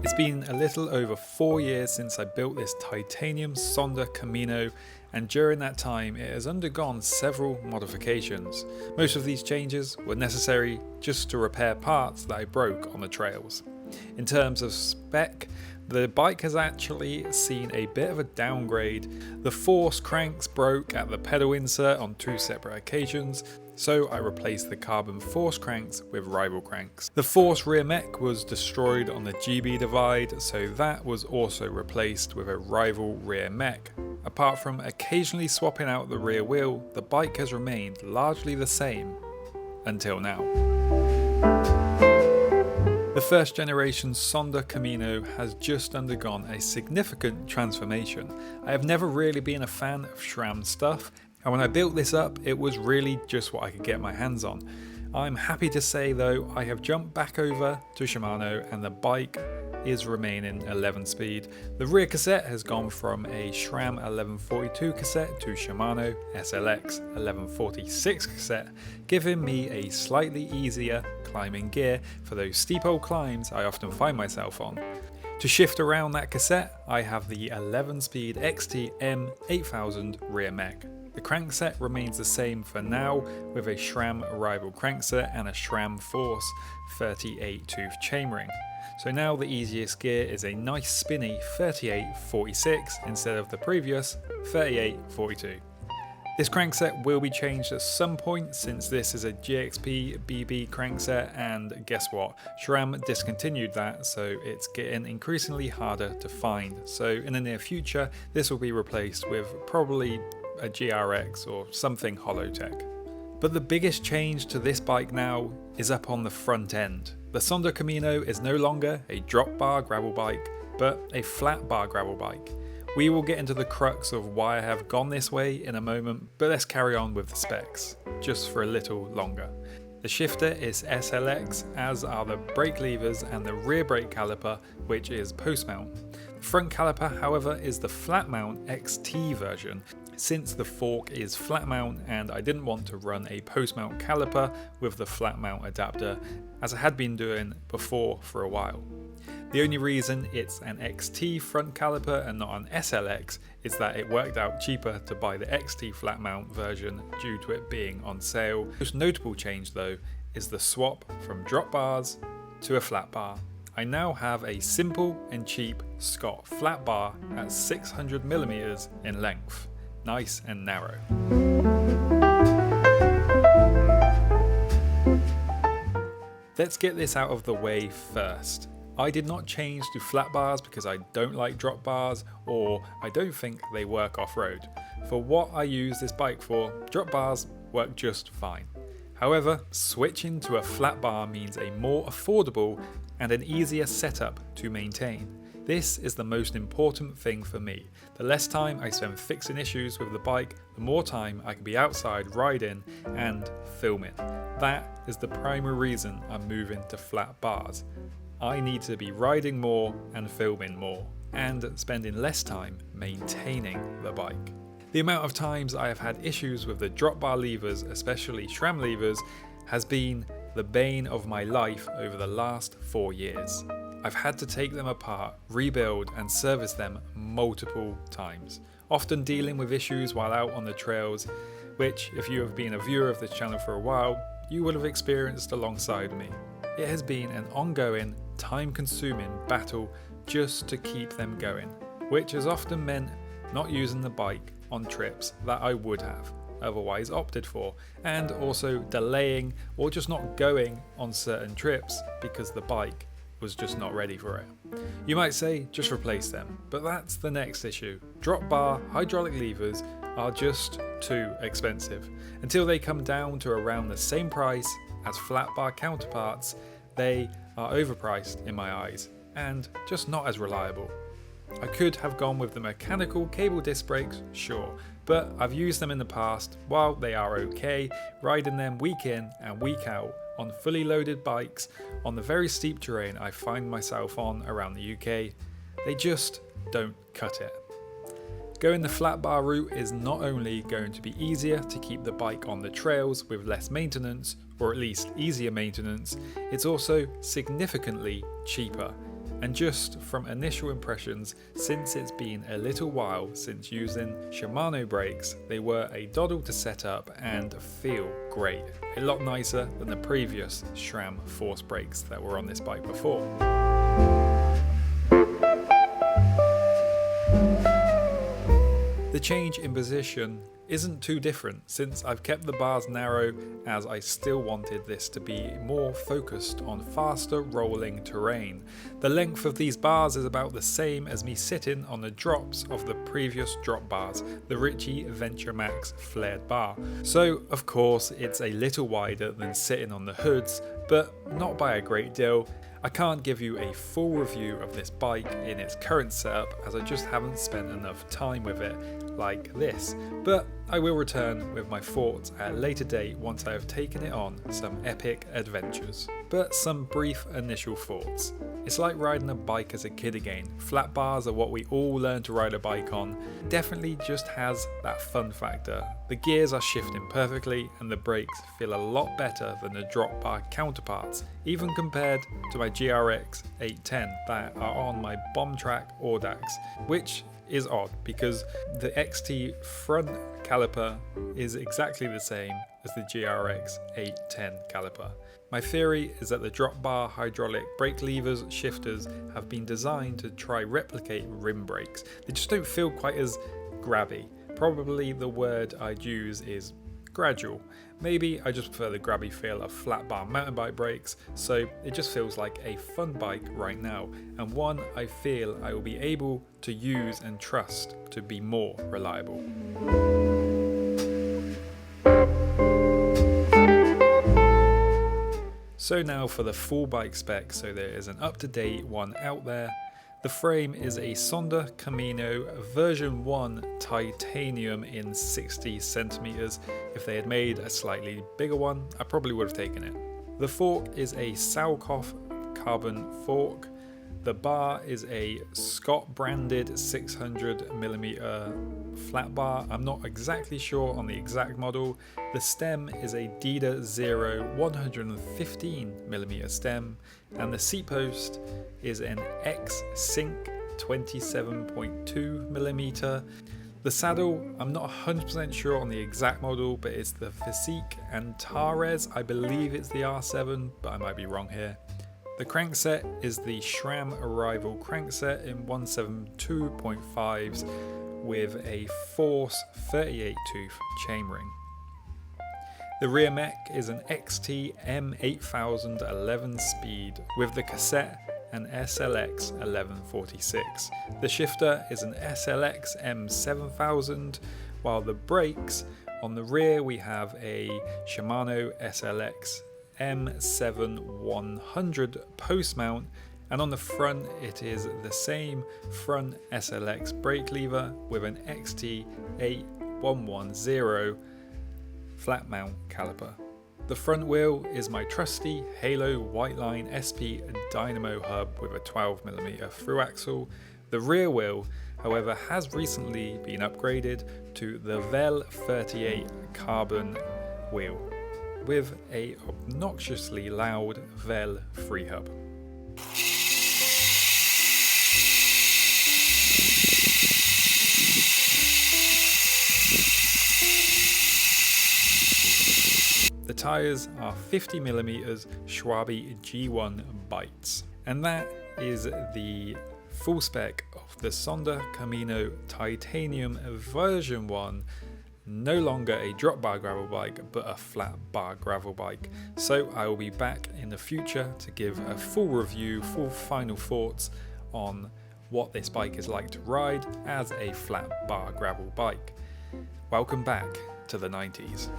It's been a little over 4 years since I built this titanium Sonder Camino, and during that time it has undergone several modifications. Most of these changes were necessary just to repair parts that I broke on the trails. In terms of spec, the bike has actually seen a bit of a downgrade. The force cranks broke at the pedal insert on 2 separate occasions, so I replaced the carbon force cranks with rival cranks. The force rear mech was destroyed on the GB divide, so that was also replaced with a rival rear mech. Apart from occasionally swapping out the rear wheel, the bike has remained largely the same until now. The first generation Sonder Camino has just undergone a significant transformation. I have never really been a fan of SRAM stuff, and when I built this up, it was really just what I could get my hands on. I'm happy to say though, I have jumped back over to Shimano and the bike is remaining 11 speed. The rear cassette has gone from a SRAM 1142 cassette to Shimano SLX 1146 cassette, giving me a slightly easier climbing gear for those steep old climbs I often find myself on. To shift around that cassette, I have the 11 speed XT M8000 rear mech. The crankset remains the same for now, with a SRAM rival crankset and a SRAM Force 38 tooth chainring. So now the easiest gear is a nice spinny 3846 instead of the previous 3842. This crankset will be changed at some point since this is a GXP BB crankset, and guess what? SRAM discontinued that, so it's getting increasingly harder to find. So in the near future, this will be replaced with probably a GRX or something Holotech. But the biggest change to this bike now is up on the front end. The Sonder Camino is no longer a drop bar gravel bike, but a flat bar gravel bike. We will get into the crux of why I have gone this way in a moment, but let's carry on with the specs, just for a little longer. The shifter is SLX, as are the brake levers and the rear brake caliper, which is post mount. The front caliper, however, is the flat mount XT version, since the fork is flat mount and I didn't want to run a post mount caliper with the flat mount adapter, as I had been doing before for a while. The only reason it's an XT front caliper and not an SLX is that it worked out cheaper to buy the XT flat mount version due to it being on sale. The most notable change though is the swap from drop bars to a flat bar. I now have a simple and cheap Scott flat bar at 600mm in length. Nice and narrow. Let's get this out of the way first. I did not change to flat bars because I don't like drop bars, or I don't think they work off-road. For what I use this bike for, drop bars work just fine. However, switching to a flat bar means a more affordable and an easier setup to maintain. This is the most important thing for me. The less time I spend fixing issues with the bike, the more time I can be outside riding and filming. That is the primary reason I'm moving to flat bars. I need to be riding more and filming more, and spending less time maintaining the bike. The amount of times I have had issues with the drop bar levers, especially SRAM levers, has been the bane of my life over the last 4 years. I've had to take them apart, rebuild and service them multiple times, often dealing with issues while out on the trails, which, if you have been a viewer of this channel for a while, you will have experienced alongside me. It has been an ongoing, time-consuming battle just to keep them going, which has often meant not using the bike on trips that I would have otherwise opted for, and also delaying or just not going on certain trips because the bike was just not ready for it. You might say, just replace them, but that's the next issue. Drop bar hydraulic levers are just too expensive. Until they come down to around the same price as flat bar counterparts, they are overpriced in my eyes and just not as reliable. I could have gone with the mechanical cable disc brakes, sure, but I've used them in the past. While they are okay, riding them week in and week out on fully loaded bikes on the very steep terrain I find myself on around the UK, they just don't cut it. Going the flat bar route is not only going to be easier to keep the bike on the trails with less maintenance, or at least easier maintenance, it's also significantly cheaper. And just from initial impressions, since it's been a little while since using Shimano brakes, they were a doddle to set up and feel great. A lot nicer than the previous SRAM force brakes that were on this bike before. The change in position isn't too different since I've kept the bars narrow, as I still wanted this to be more focused on faster rolling terrain. The length of these bars is about the same as me sitting on the drops of the previous drop bars, the Ritchie Venture Max flared bar. So of course it's a little wider than sitting on the hoods, but not by a great deal. I can't give you a full review of this bike in its current setup as I just haven't spent enough time with it like this, but I will return with my thoughts at a later date once I have taken it on some epic adventures. But some brief initial thoughts. It's like riding a bike as a kid again. Flat bars are what we all learn to ride a bike on. It definitely just has that fun factor. The gears are shifting perfectly and the brakes feel a lot better than the drop bar counterparts, even compared to my GRX 810 that are on my bomb track Audax, which is odd because the XT front caliper is exactly the same as the GRX 810 caliper. My theory is that the drop bar hydraulic brake levers shifters have been designed to try replicate rim brakes. They just don't feel quite as grabby. Probably the word I'd use is gradual. Maybe I just prefer the grabby feel of flat bar mountain bike brakes, so it just feels like a fun bike right now, and one I feel I will be able to use and trust to be more reliable. So now for the full bike spec, so there is an up-to-date one out there. The frame is a Sonder Camino version 1 titanium in 60 centimeters. If they had made a slightly bigger one, I probably would have taken it. The fork is a Salkoff carbon fork. The bar is a Scott branded 600mm flat bar. I'm not exactly sure on the exact model. The stem is a Dida Zero 115mm stem, and the seat post is an X-Sync 27.2mm. The saddle, I'm not 100% sure on the exact model, but it's the Physique Antares. I believe it's the R7, but I might be wrong here. The crankset is the SRAM Arrival crankset in 172.5s with a Force 38 tooth chainring. The rear mech is an XT M8000 11 speed with the cassette and SLX 1146. The shifter is an SLX M7000, while the brakes on the rear we have a Shimano SLX M7100 post mount, and on the front it is the same front SLX brake lever with an XT8110 flat mount caliper. The front wheel is my trusty Halo Whiteline SP Dynamo hub with a 12mm through axle. The rear wheel, however, has recently been upgraded to the VEL 38 carbon wheel with a obnoxiously loud VEL free hub. The tyres are 50mm Schwabe G1 Bites, and that is the full spec of the Sonder Camino Titanium version 1. No longer a drop bar gravel bike, but a flat bar gravel bike. So I will be back in the future to give a full review, full final thoughts on what this bike is like to ride as a flat bar gravel bike. Welcome back to the 90s.